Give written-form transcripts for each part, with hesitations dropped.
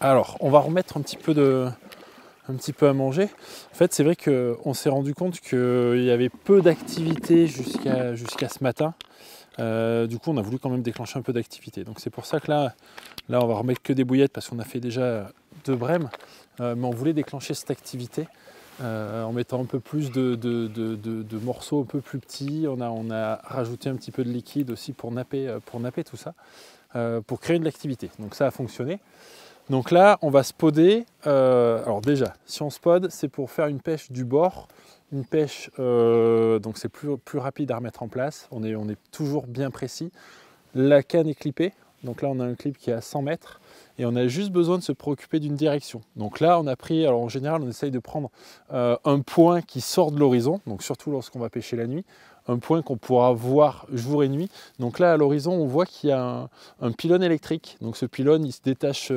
Alors, on va remettre un petit peu à manger. En fait, c'est vrai qu'on s'est rendu compte qu'il y avait peu d'activité jusqu'à ce matin. Du coup, on a voulu quand même déclencher un peu d'activité. Donc c'est pour ça que là, on va remettre que des bouillettes parce qu'on a fait déjà 2 brèmes. Mais on voulait déclencher cette activité en mettant un peu plus de morceaux un peu plus petits. On a rajouté un petit peu de liquide aussi pour napper tout ça, pour créer de l'activité. Donc ça a fonctionné. Donc là, on va spoder. Alors déjà, si on spode, c'est pour faire une pêche du bord. Une pêche, donc c'est plus rapide à remettre en place. On est toujours bien précis. La canne est clippée. Donc là, on a un clip qui est à 100 mètres. Et on a juste besoin de se préoccuper d'une direction. Donc là, on a pris, alors en général, on essaye de prendre un point qui sort de l'horizon. Donc surtout lorsqu'on va pêcher la nuit. Un point qu'on pourra voir jour et nuit. Donc là, à l'horizon, on voit qu'il y a un pylône électrique. Donc ce pylône, il se détache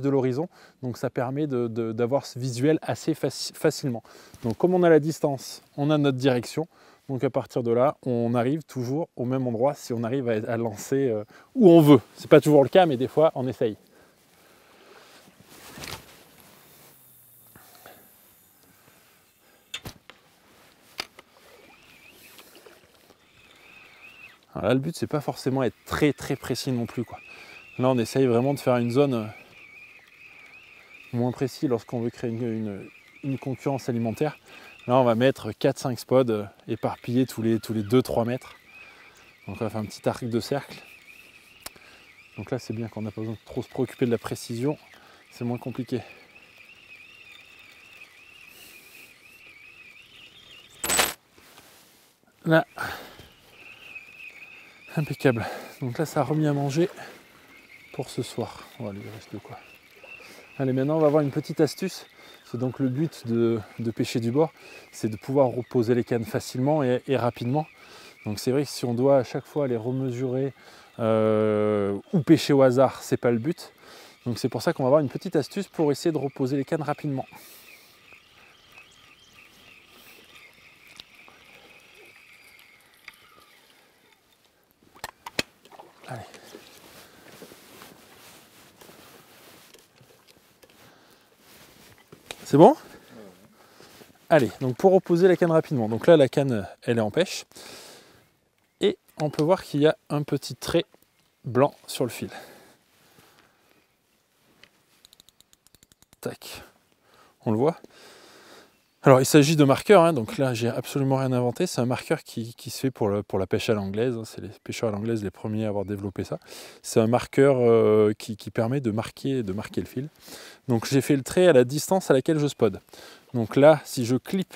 de l'horizon. Donc ça permet d'avoir ce visuel assez facilement. Donc comme on a la distance, on a notre direction. Donc à partir de là, on arrive toujours au même endroit si on arrive à lancer où on veut. C'est pas toujours le cas, mais des fois, on essaye. Alors là, le but, c'est pas forcément être très précis non plus, quoi. Là, on essaye vraiment de faire une zone moins précise lorsqu'on veut créer une concurrence alimentaire. Là, on va mettre 4-5 spots éparpillés tous les 2-3 mètres. Donc on va faire un petit arc de cercle. Donc là, c'est bien qu'on n'a pas besoin de trop se préoccuper de la précision. C'est moins compliqué. Là, impeccable. Donc là, ça a remis à manger pour ce soir. Voilà, il reste de quoi. Allez, maintenant, on va voir une petite astuce. C'est donc le but de pêcher du bord, c'est de pouvoir reposer les cannes facilement et rapidement. Donc c'est vrai que si on doit à chaque fois aller remesurer ou pêcher au hasard, c'est pas le but. Donc c'est pour ça qu'on va avoir une petite astuce pour essayer de reposer les cannes rapidement. Allez. C'est bon ? Allez, donc pour reposer la canne rapidement. Donc là, la canne, elle est en pêche. Et on peut voir qu'il y a un petit trait blanc sur le fil. Tac. On le voit ? Alors il s'agit de marqueurs, hein, donc là j'ai absolument rien inventé, c'est un marqueur qui se fait pour la pêche à l'anglaise, hein, c'est les pêcheurs à l'anglaise les premiers à avoir développé ça. C'est un marqueur qui permet de marquer le fil. Donc j'ai fait le trait à la distance à laquelle je spode. Donc là, si je clip,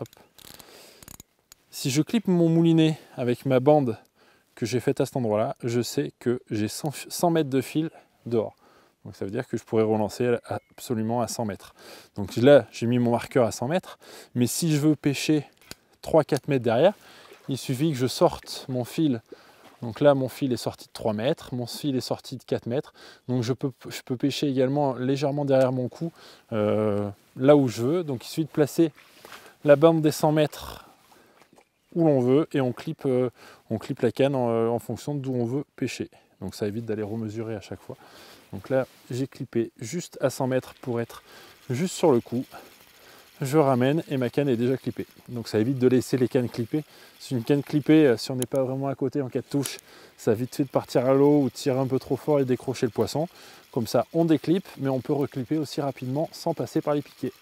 hop, si je clip mon moulinet avec ma bande que j'ai faite à cet endroit-là, je sais que j'ai 100 mètres de fil dehors. Donc ça veut dire que je pourrais relancer absolument à 100 mètres. Donc là, j'ai mis mon marqueur à 100 mètres. Mais si je veux pêcher 3-4 mètres derrière, il suffit que je sorte mon fil. Donc là, mon fil est sorti de 3 mètres. Mon fil est sorti de 4 mètres. Donc je peux pêcher également légèrement derrière mon cou, là où je veux. Donc il suffit de placer la bande des 100 mètres où l'on veut. Et on clip la canne en fonction d'où on veut pêcher. Donc ça évite d'aller remesurer à chaque fois. Donc là, j'ai clippé juste à 100 mètres pour être juste sur le coup. Je ramène et ma canne est déjà clippée. Donc ça évite de laisser les cannes clippées. Si une canne clippée, si on n'est pas vraiment à côté en cas de touche, ça a vite fait de partir à l'eau ou de tirer un peu trop fort et décrocher le poisson. Comme ça, on déclippe, mais on peut reclipper aussi rapidement sans passer par les piquets.